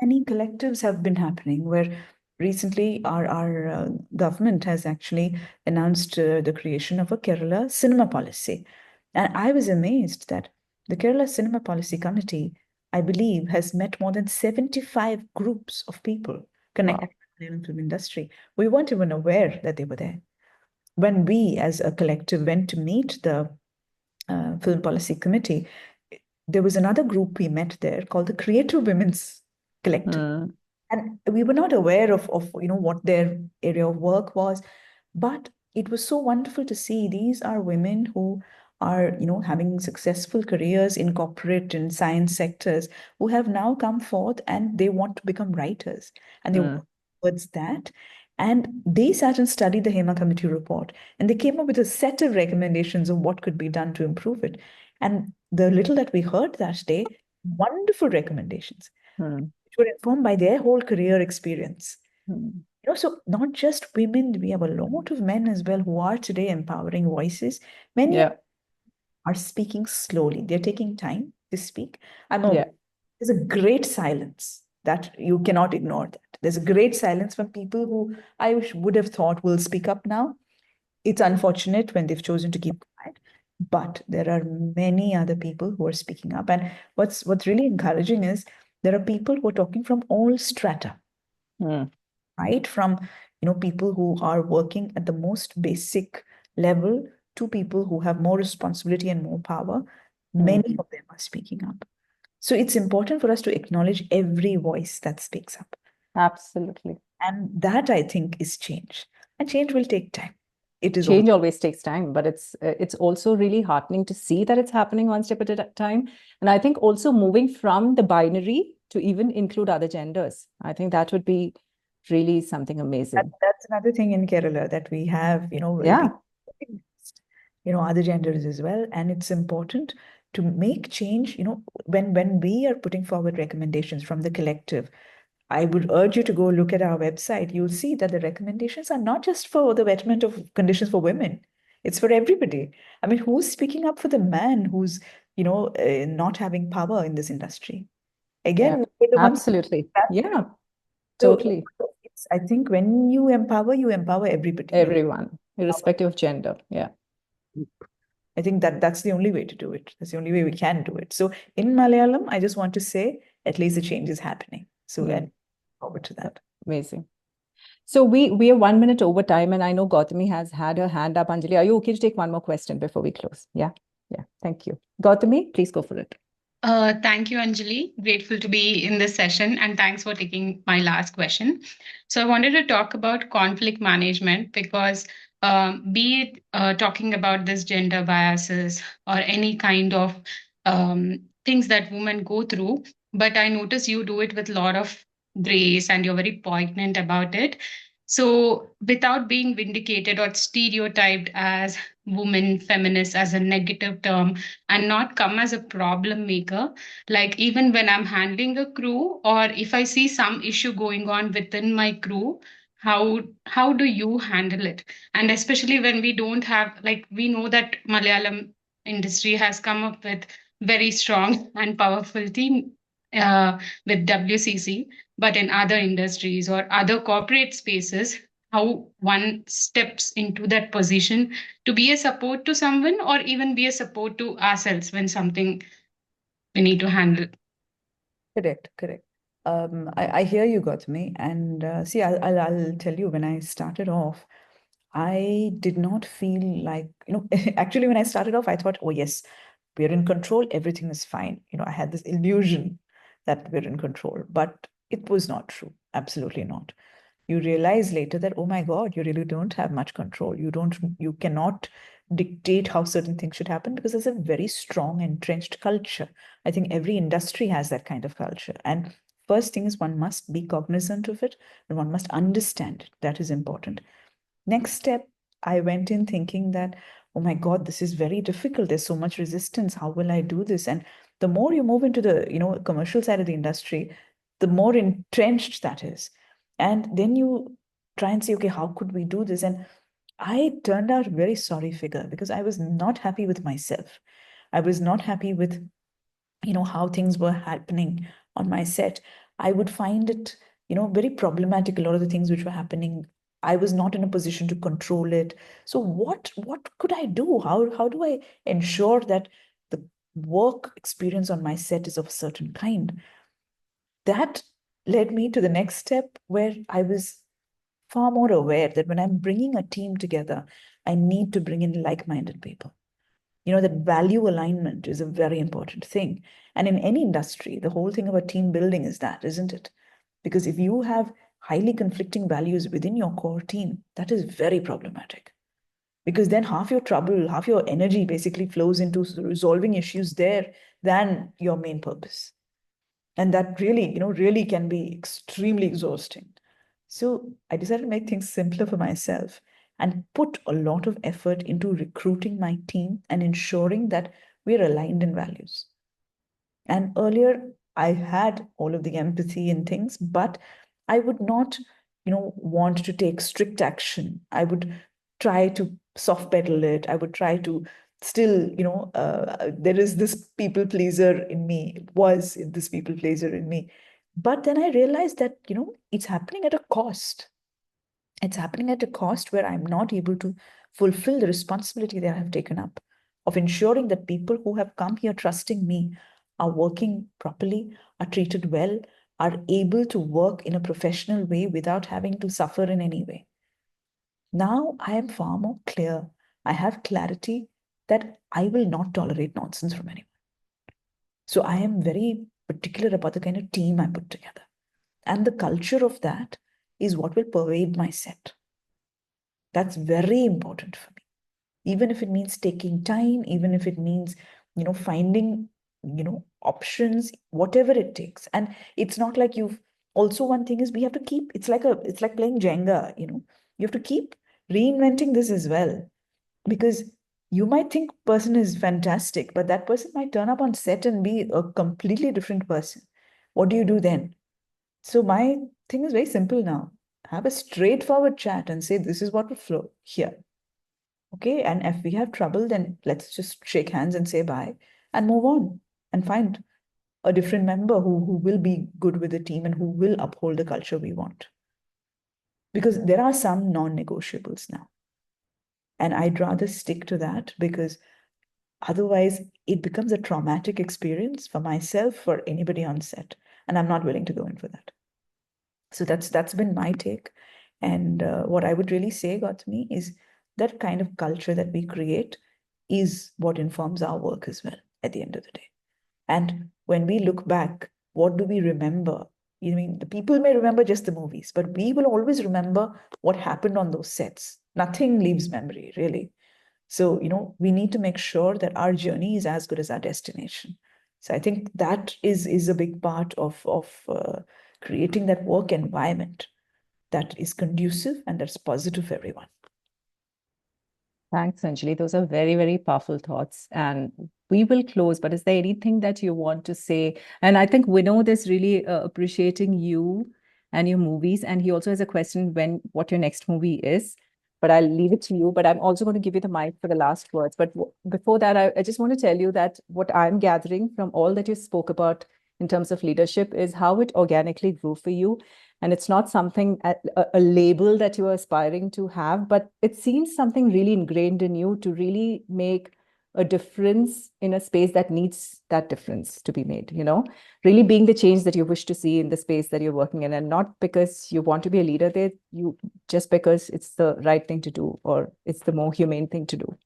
Many collectives have been happening where recently our government has actually announced the creation of a Kerala cinema policy. And I was amazed that the Kerala Cinema Policy Committee, I believe, has met more than 75 groups of people connected to the Malayalam film industry. We weren't even aware that they were there. When we, as a collective, went to meet the Film Policy Committee, there was another group we met there called the Creative Women's Collective. And we were not aware of what their area of work was, but it was so wonderful to see these are women who are having successful careers in corporate and science sectors, who have now come forth and they want to become writers, and they work towards that. And they sat and studied the Hema Committee report, and they came up with a set of recommendations of what could be done to improve it. And the little that we heard that day, wonderful recommendations, which were informed by their whole career experience. So not just women, we have a lot of men as well who are today empowering voices. Many are speaking slowly. They're taking time to speak. There's a great silence that you cannot ignore that. There's a great silence from people who I would have thought will speak up now. It's unfortunate when they've chosen to keep quiet, but there are many other people who are speaking up. And what's really encouraging is there are people who are talking from all strata, right? From people who are working at the most basic level to people who have more responsibility and more power. Many of them are speaking up. So it's important for us to acknowledge every voice that speaks up. Absolutely. And that, I think, is change. And change will take time. It is Change always takes time, but it's also really heartening to see that it's happening one step at a time. And I think also moving from the binary to even include other genders. I think that would be really something amazing. That's another thing in Kerala, that we have, other genders as well. And it's important to make change, when we are putting forward recommendations from the collective. I would urge you to go look at our website. You'll see that the recommendations are not just for the betterment of conditions for women. It's for everybody. I mean, who's speaking up for the man who's, not having power in this industry? Again, we're the ones. Absolutely. Yeah, So totally. I think when you empower everybody. Everyone, irrespective of gender. Yeah. I think that's the only way to do it. That's the only way we can do it. So in Malayalam, I just want to say, at least the change is happening. So I look forward to that. Amazing. So we are 1 minute over time, and I know Gautami has had her hand up. Anjali, are you okay to take one more question before we close? Yeah. Thank you. Gautami, please go for it. Thank you, Anjali. Grateful to be in this session, and thanks for taking my last question. So I wanted to talk about conflict management, because be it talking about this gender biases or any kind of things that women go through, but I notice you do it with a lot of grace and you're very poignant about it. So without being vindicated or stereotyped as woman feminist as a negative term, and not come as a problem maker, like even when I'm handling a crew, or if I see some issue going on within my crew, how do you handle it? And especially when we don't have, like, we know that Malayalam industry has come up with very strong and powerful team with WCC, but in other industries or other corporate spaces, how one steps into that position to be a support to someone or even be a support to ourselves when something we need to handle. Correct. I hear you, Gautami. And see, I'll tell you, when I started off, I did not feel like, actually, when I started off, I thought, oh, yes, we're in control, everything is fine. I had this illusion that we're in control, but it was not true. Absolutely not. You realize later that, oh my God, you really don't have much control. You cannot dictate how certain things should happen because there's a very strong entrenched culture. I think every industry has that kind of culture. And first thing is one must be cognizant of it and one must understand it. That is important. Next step, I went in thinking that, oh my God, this is very difficult. There's so much resistance. How will I do this? And the more you move into the, commercial side of the industry, the more entrenched that is. And then you try and say, okay, how could we do this? And I turned out a very sorry figure because I was not happy with myself. I was not happy with, how things were happening on my set. I would find it, very problematic. A lot of the things which were happening, I was not in a position to control it. So what could I do? How do I ensure that the work experience on my set is of a certain kind? That led me to the next step where I was far more aware that when I'm bringing a team together, I need to bring in like-minded people. That value alignment is a very important thing. And in any industry, the whole thing about team building is that, isn't it? Because if you have highly conflicting values within your core team, that is very problematic. Because then half your trouble, half your energy basically flows into resolving issues there than your main purpose. And that really can be extremely exhausting. So I decided to make things simpler for myself and put a lot of effort into recruiting my team and ensuring that we're aligned in values. And earlier, I had all of the empathy and things, but I would not, want to take strict action. I would try to soft pedal it. I would try to still, there is this people pleaser in me, was this people pleaser in me. But then I realized that, it's happening at a cost. It's happening at a cost where I'm not able to fulfill the responsibility that I have taken up of ensuring that people who have come here trusting me are working properly, are treated well, are able to work in a professional way without having to suffer in any way. Now I am far more clear. I have clarity that I will not tolerate nonsense from anyone. So I am very particular about the kind of team I put together. And the culture of that is what will pervade my set. That's very important for me. Even if it means taking time, even if it means, finding, options, whatever it takes. And it's not like also one thing is we have to keep, it's like playing Jenga, you have to keep reinventing this as well. Because you might think person is fantastic, but that person might turn up on set and be a completely different person. What do you do then? So my thing is very simple now. Have a straightforward chat and say, this is what will flow here. Okay, and if we have trouble, then let's just shake hands and say bye and move on and find a different member who will be good with the team and who will uphold the culture we want. Because there are some non-negotiables now. And I'd rather stick to that because otherwise it becomes a traumatic experience for myself, for anybody on set. And I'm not willing to go in for that. So that's been my take. And what I would really say, Gautami, is that kind of culture that we create is what informs our work as well at the end of the day. And when we look back, what do we remember? The people may remember just the movies, but we will always remember what happened on those sets. Nothing leaves memory, really. So, we need to make sure that our journey is as good as our destination. So I think that is a big part of creating that work environment that is conducive and that's positive for everyone. Thanks, Anjali. Those are very, very powerful thoughts. And we will close, but is there anything that you want to say? And I think Vinod is really appreciating you and your movies. And he also has a question what your next movie is. But I'll leave it to you. But I'm also going to give you the mic for the last words. But before that, I just want to tell you that what I'm gathering from all that you spoke about in terms of leadership is how it organically grew for you. And it's not something, a label that you are aspiring to have, but it seems something really ingrained in you to really make a difference in a space that needs that difference to be made, really being the change that you wish to see in the space that you're working in, and not because you want to be a leader there, just because it's the right thing to do or it's the more humane thing to do.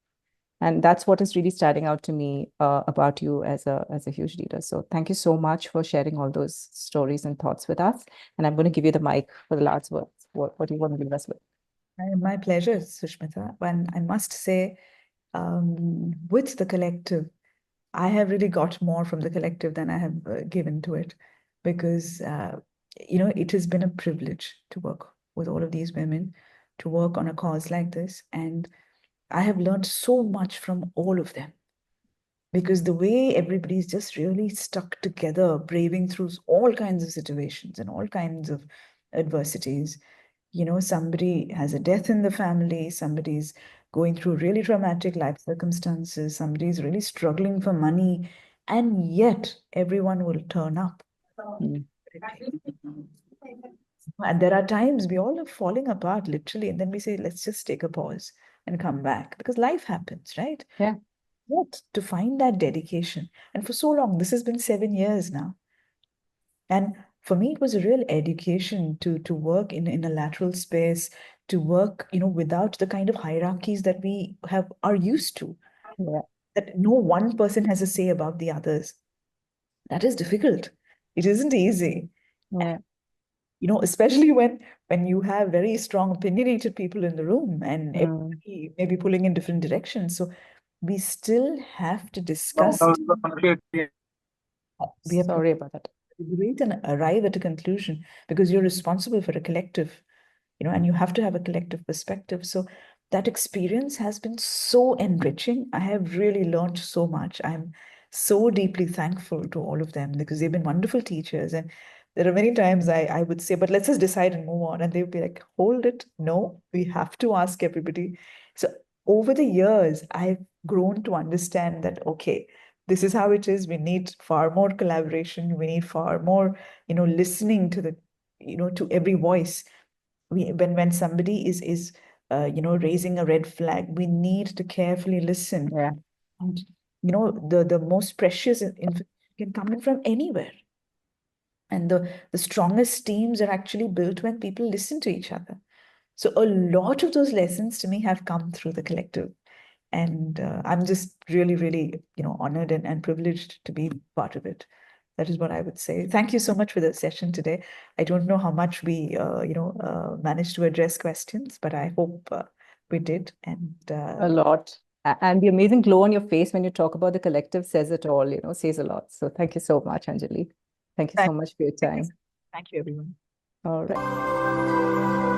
And that's what is really standing out to me about you as a huge leader. So thank you so much for sharing all those stories and thoughts with us. And I'm going to give you the mic for the last words. What do you want to leave us with? My pleasure, Sushmita. And I must say, with the collective, I have really got more from the collective than I have given to it, because it has been a privilege to work with all of these women, to work on a cause like this, and I have learned so much from all of them, because the way everybody's just really stuck together, braving through all kinds of situations and all kinds of adversities. Somebody has a death in the family, somebody's going through really traumatic life circumstances, somebody's really struggling for money, and yet everyone will turn up. Mm. And there are times we all are falling apart, literally, and then we say, let's just take a pause and come back, because life happens, right? Yeah. Yet to find that dedication, and for so long, this has been 7 years now. And for me, it was a real education to work in a lateral space, to work, without the kind of hierarchies that we are used to, Yeah. that no one person has a say about the others. That is difficult. It isn't easy. Yeah. Especially when you have very strong opinionated people in the room, and Mm. everybody may be pulling in different directions. So we still have to discuss. We have to Sorry about that. debate and arrive at a conclusion, because you're responsible for a collective, and you have to have a collective perspective. So that experience has been so enriching. I have really learned so much. I'm so deeply thankful to all of them, because they've been wonderful teachers. And there are many times I would say, but let's just decide and move on. And they would be like, hold it. No, we have to ask everybody. So over the years, I've grown to understand that, okay, this is how it is. We need far more collaboration. We need far more, listening to to every voice. When somebody is raising a red flag, we need to carefully listen. Yeah. And the most precious information can come in from anywhere. And the strongest teams are actually built when people listen to each other. So a lot of those lessons to me have come through the collective. And I'm just really, really, honored and privileged to be part of it. That is what I would say. Thank you so much for the session today. I don't know how much we, managed to address questions, but I hope we did. And A lot. And the amazing glow on your face when you talk about the collective says it all, says a lot. So thank you so much, Anjali. Thank you so much for your thank you, time. thank you, everyone. All right.